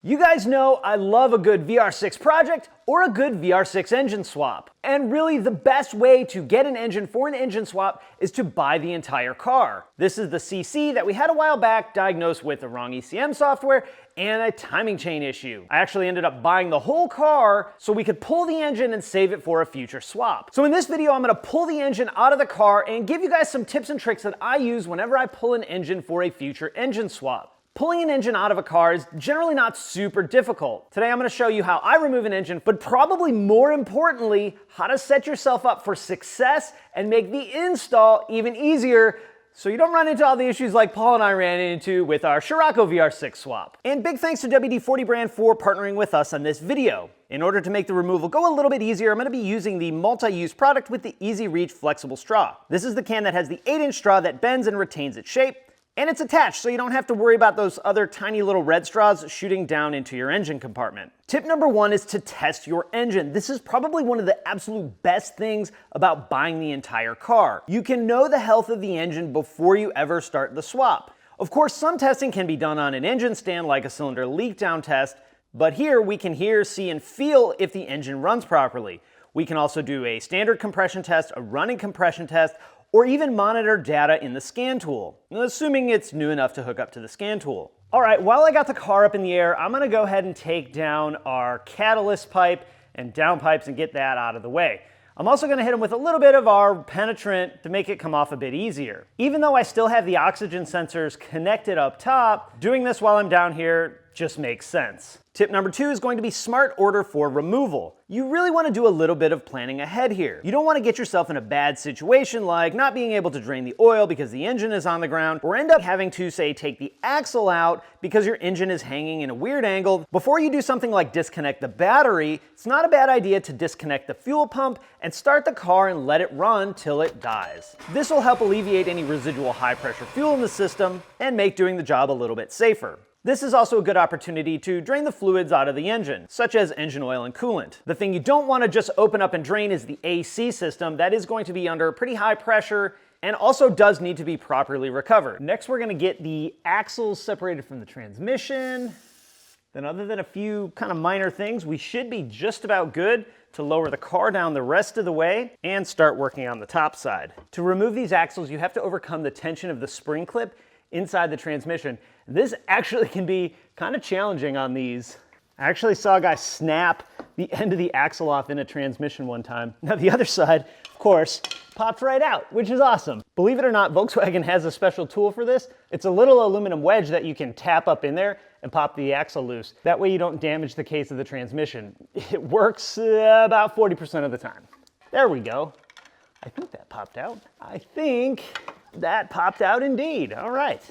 You guys know I love a good VR6 project or a good VR6 engine swap. And really the best way to get an engine for an engine swap is to buy the entire car. This is the CC that we had a while back diagnosed with the wrong ECM software and a timing chain issue. I actually ended up buying the whole car so we could pull the engine and save it for a future swap. So in this video, I'm gonna pull the engine out of the car and give you guys some tips and tricks that I use whenever I pull an engine for a future engine swap. Pulling an engine out of a car is generally not super difficult. Today I'm going to show you how I remove an engine, but probably more importantly, how to set yourself up for success and make the install even easier so you don't run into all the issues like Paul and I ran into with our Scirocco VR6 swap. And big thanks to WD-40 brand for partnering with us on this video. In order to make the removal go a little bit easier, I'm going to be using the multi-use product with the Easy Reach flexible straw. This is the can that has the 8-inch straw that bends and retains its shape. And it's attached, so you don't have to worry about those other tiny little red straws shooting down into your engine compartment. Tip number one is to test your engine. This is probably one of the absolute best things about buying the entire car. You can know the health of the engine before you ever start the swap. Of course, some testing can be done on an engine stand like a cylinder leak down test, but here we can hear, see, and feel if the engine runs properly. We can also do a standard compression test, a running compression test, or even monitor data in the scan tool, assuming it's new enough to hook up to the scan tool. All right, while I got the car up in the air, I'm gonna go ahead and take down our catalyst pipe and downpipes and get that out of the way. I'm also gonna hit them with a little bit of our penetrant to make it come off a bit easier. Even though I still have the oxygen sensors connected up top, doing this while I'm down here just makes sense. Tip number two is going to be smart order for removal. You really want to do a little bit of planning ahead here. You don't want to get yourself in a bad situation like not being able to drain the oil because the engine is on the ground, or end up having to, say, take the axle out because your engine is hanging in a weird angle. Before you do something like disconnect the battery, it's not a bad idea to disconnect the fuel pump and start the car and let it run till it dies. This will help alleviate any residual high pressure fuel in the system and make doing the job a little bit safer. This is also a good opportunity to drain the fluids out of the engine, such as engine oil and coolant. The thing you don't want to just open up and drain is the AC system. That is going to be under pretty high pressure and also does need to be properly recovered. Next, we're going to get the axles separated from the transmission. Then other than a few kind of minor things, we should be just about good to lower the car down the rest of the way and start working on the top side. To remove these axles, you have to overcome the tension of the spring clip inside the transmission. This actually can be kind of challenging on these. I actually saw a guy snap the end of the axle off in a transmission one time. Now the other side, of course, popped right out, which is awesome. Believe it or not, Volkswagen has a special tool for this. It's a little aluminum wedge that you can tap up in there and pop the axle loose. That way you don't damage the case of the transmission. It works about 40% of the time. There we go. I think that popped out. I think that popped out indeed. All right.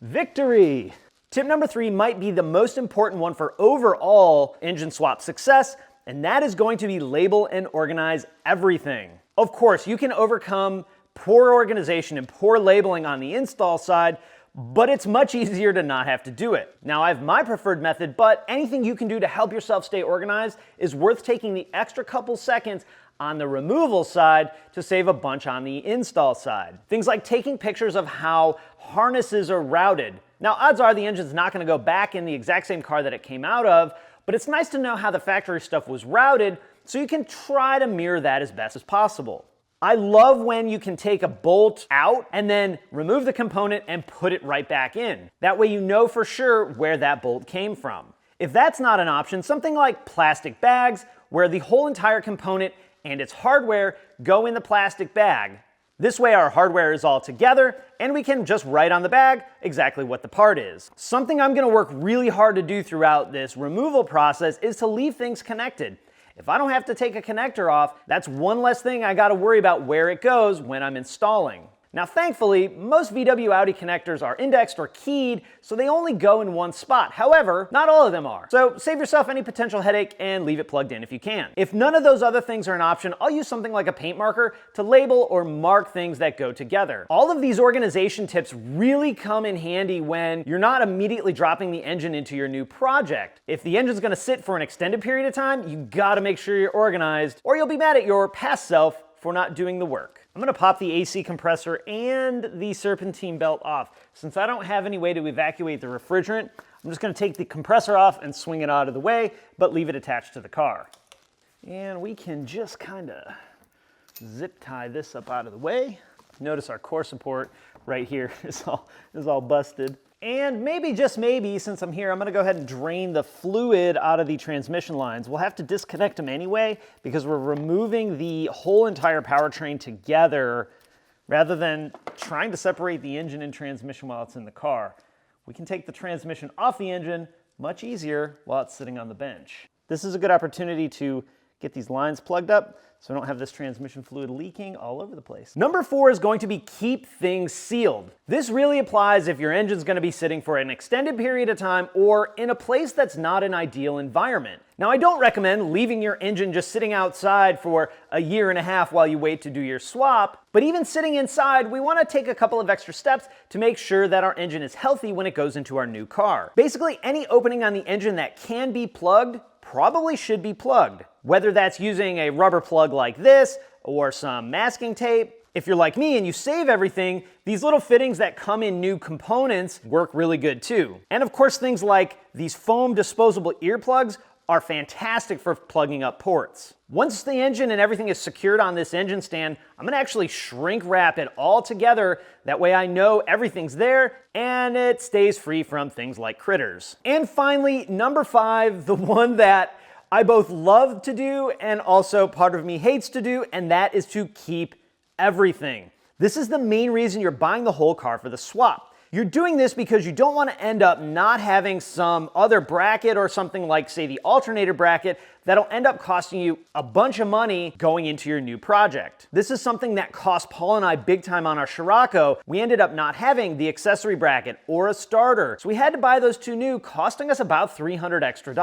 Victory! Tip number three might be the most important one for overall engine swap success, and that is going to be label and organize everything. Of course, you can overcome poor organization and poor labeling on the install side, but it's much easier to not have to do it. Now, I have my preferred method, but anything you can do to help yourself stay organized is worth taking the extra couple seconds on the removal side to save a bunch on the install side. Things like taking pictures of how harnesses are routed. Now, odds are the engine's not gonna go back in the exact same car that it came out of, but it's nice to know how the factory stuff was routed so you can try to mirror that as best as possible. I love when you can take a bolt out and then remove the component and put it right back in. That way you know for sure where that bolt came from. If that's not an option, something like plastic bags where the whole entire component and its hardware go in the plastic bag. This way our hardware is all together and we can just write on the bag exactly what the part is. Something I'm gonna work really hard to do throughout this removal process is to leave things connected. If I don't have to take a connector off, that's one less thing I gotta worry about where it goes when I'm installing. Now thankfully, most VW Audi connectors are indexed or keyed, so they only go in one spot. However, not all of them are. So save yourself any potential headache and leave it plugged in if you can. If none of those other things are an option, I'll use something like a paint marker to label or mark things that go together. All of these organization tips really come in handy when you're not immediately dropping the engine into your new project. If the engine's gonna sit for an extended period of time, you gotta make sure you're organized or you'll be mad at your past self for not doing the work. I'm gonna pop the AC compressor and the serpentine belt off. Since I don't have any way to evacuate the refrigerant, I'm just gonna take the compressor off and swing it out of the way, but leave it attached to the car. And we can just kinda zip tie this up out of the way. Notice our core support right here is all busted. And maybe, just maybe, since I'm here, I'm gonna go ahead and drain the fluid out of the transmission lines. We'll have to disconnect them anyway because we're removing the whole entire powertrain together rather than trying to separate the engine and transmission while it's in the car. We can take the transmission off the engine much easier while it's sitting on the bench. This is a good opportunity to get these lines plugged up so we don't have this transmission fluid leaking all over the place. Number 4 is going to be keep things sealed. This really applies if your engine's gonna be sitting for an extended period of time or in a place that's not an ideal environment. Now, I don't recommend leaving your engine just sitting outside for a year and a half while you wait to do your swap, but even sitting inside, we wanna take a couple of extra steps to make sure that our engine is healthy when it goes into our new car. Basically, any opening on the engine that can be plugged probably should be plugged. Whether that's using a rubber plug like this or some masking tape. If you're like me and you save everything, these little fittings that come in new components work really good too. And of course, things like these foam disposable earplugs are fantastic for plugging up ports. Once the engine and everything is secured on this engine stand, I'm gonna actually shrink wrap it all together. That way I know everything's there and it stays free from things like critters. And finally, number 5, the one that I both love to do and also part of me hates to do, and that is to keep everything. This is the main reason you're buying the whole car for the swap. You're doing this because you don't want to end up not having some other bracket or something like, say, the alternator bracket that'll end up costing you a bunch of money going into your new project. This is something that cost Paul and I big time on our Scirocco. We ended up not having the accessory bracket or a starter, so we had to buy those 2 new, costing us about $300 extra.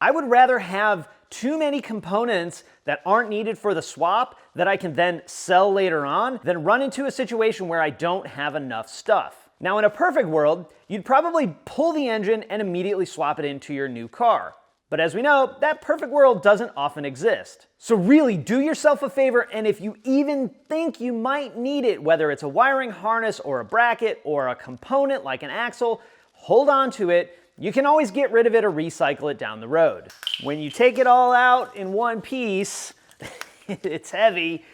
I would rather have too many components that aren't needed for the swap that I can then sell later on than run into a situation where I don't have enough stuff. Now, in a perfect world, you'd probably pull the engine and immediately swap it into your new car. But as we know, that perfect world doesn't often exist. So really do yourself a favor, and if you even think you might need it, whether it's a wiring harness or a bracket or a component like an axle, hold on to it. You can always get rid of it or recycle it down the road. When you take it all out in one piece, it's heavy,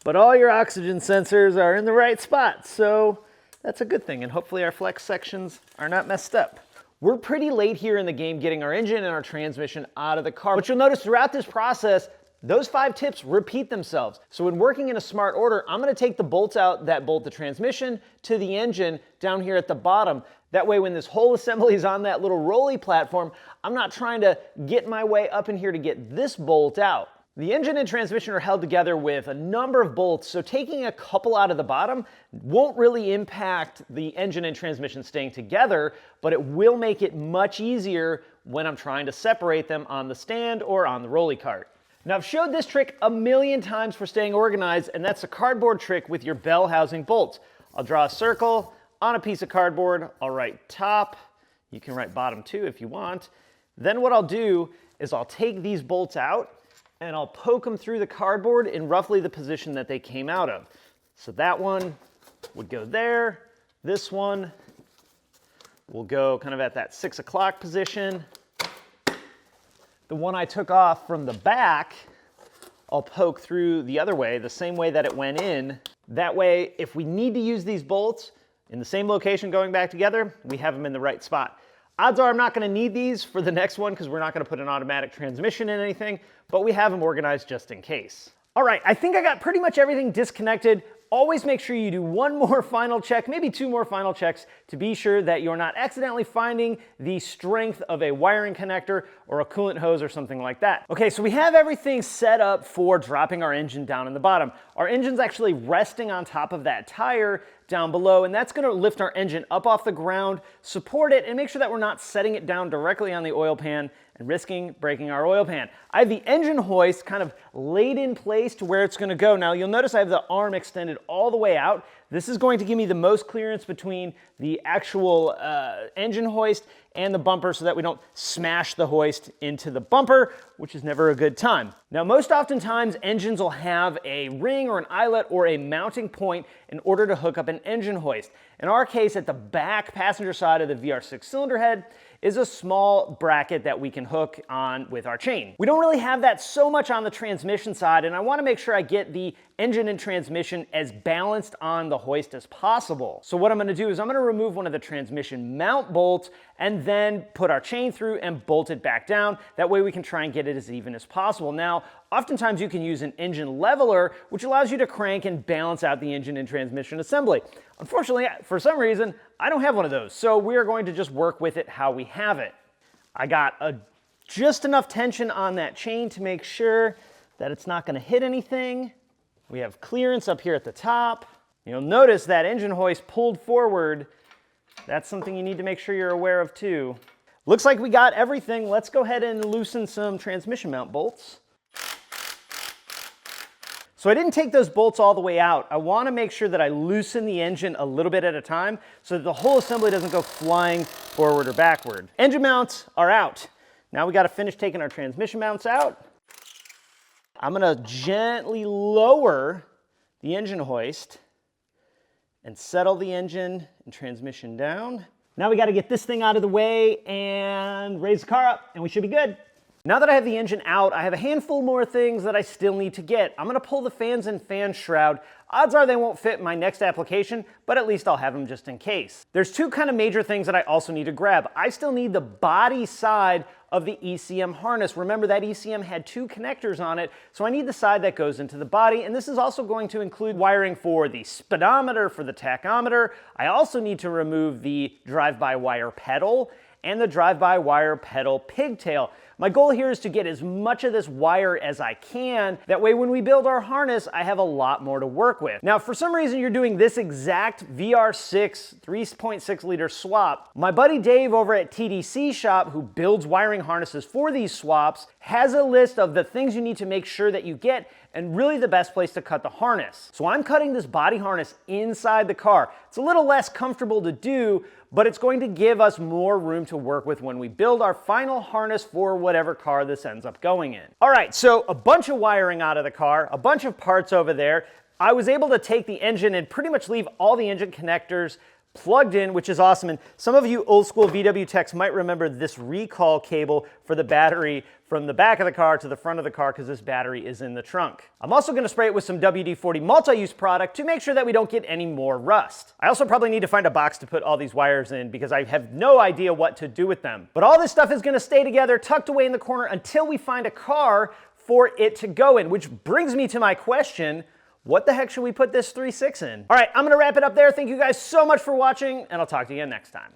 but all your oxygen sensors are in the right spot, so that's a good thing, and hopefully our flex sections are not messed up. We're pretty late here in the game getting our engine and our transmission out of the car, but you'll notice throughout this process, those 5 tips repeat themselves. So when working in a smart order, I'm gonna take the bolts out that bolt the transmission to the engine down here at the bottom. That way when this whole assembly is on that little rolly platform, I'm not trying to get my way up in here to get this bolt out. The engine and transmission are held together with a number of bolts, so taking a couple out of the bottom won't really impact the engine and transmission staying together, but it will make it much easier when I'm trying to separate them on the stand or on the rolly cart. Now, I've showed this trick a million times for staying organized, and that's a cardboard trick with your bell housing bolts. I'll draw a circle on a piece of cardboard. I'll write top. You can write bottom too if you want. Then what I'll do is I'll take these bolts out and I'll poke them through the cardboard in roughly the position that they came out of. So that one would go there. This one will go kind of at that 6 o'clock position. The one I took off from the back, I'll poke through the other way, the same way that it went in. That way, if we need to use these bolts in the same location going back together, we have them in the right spot. Odds are I'm not gonna need these for the next one because we're not gonna put an automatic transmission in anything, but we have them organized just in case. All right, I think I got pretty much everything disconnected. Always make sure you do one more final check, maybe 2 more final checks to be sure that you're not accidentally finding the strength of a wiring connector or a coolant hose or something like that. Okay, so we have everything set up for dropping our engine down in the bottom. Our engine's actually resting on top of that tire down below, and that's gonna lift our engine up off the ground, support it, and make sure that we're not setting it down directly on the oil pan and risking breaking our oil pan. I have the engine hoist kind of laid in place to where it's gonna go. Now you'll notice I have the arm extended all the way out. This is going to give me the most clearance between the actual engine hoist and the bumper so that we don't smash the hoist into the bumper, which is never a good time. Now, most oftentimes engines will have a ring or an eyelet or a mounting point in order to hook up an engine hoist. In our case, at the back passenger side of the VR6 cylinder head is a small bracket that we can hook on with our chain. We don't really have that so much on the transmission side, and I want to make sure I get the engine and transmission as balanced on the hoist as possible. So what I'm going to do is I'm going to remove one of the transmission mount bolts and then put our chain through and bolt it back down. That way we can try and get it as even as possible. Now, oftentimes you can use an engine leveler, which allows you to crank and balance out the engine and transmission assembly. Unfortunately, for some reason, I don't have one of those, so we are going to just work with it how we have it. I got just enough tension on that chain to make sure that it's not going to hit anything. We have clearance up here at the top. You'll notice that engine hoist pulled forward. That's something you need to make sure you're aware of too. Looks like we got everything. Let's go ahead and loosen some transmission mount bolts. So I didn't take those bolts all the way out. I want to make sure that I loosen the engine a little bit at a time so that the whole assembly doesn't go flying forward or backward. Engine mounts are out. Now we got to finish taking our transmission mounts out. I'm going to gently lower the engine hoist and settle the engine and transmission down. Now we got to get this thing out of the way and raise the car up, and we should be good. Now that I have the engine out, I have a handful more things that I still need to get. I'm going to pull the fans and fan shroud. Odds are they won't fit in my next application, but at least I'll have them just in case. There's two kind of major things that I also need to grab. I still need the body side of the ECM harness. Remember that ECM had two connectors on it, so I need the side that goes into the body, and this is also going to include wiring for the speedometer, for the tachometer. I also need to remove the drive-by-wire pedal and the drive-by-wire pedal pigtail. My goal here is to get as much of this wire as I can. That way when we build our harness, I have a lot more to work with. Now, if for some reason you're doing this exact VR6 3.6 liter swap, my buddy Dave over at TDC Shop, who builds wiring harnesses for these swaps, has a list of the things you need to make sure that you get and really the best place to cut the harness. So I'm cutting this body harness inside the car. It's a little less comfortable to do, but it's going to give us more room to work with when we build our final harness for whatever car this ends up going in. All right, so a bunch of wiring out of the car, a bunch of parts over there. I was able to take the engine and pretty much leave all the engine connectors plugged in, which is awesome. And some of you old school VW techs might remember this recall cable for the battery from the back of the car to the front of the car because this battery is in the trunk. I'm also going to spray it with some WD-40 multi-use product to make sure that we don't get any more rust. I also probably need to find a box to put all these wires in because I have no idea what to do with them. But all this stuff is going to stay together, tucked away in the corner until we find a car for it to go in, which brings me to my question: what the heck should we put this 3.6 in? All right, I'm gonna wrap it up there. Thank you guys so much for watching, and I'll talk to you again next time.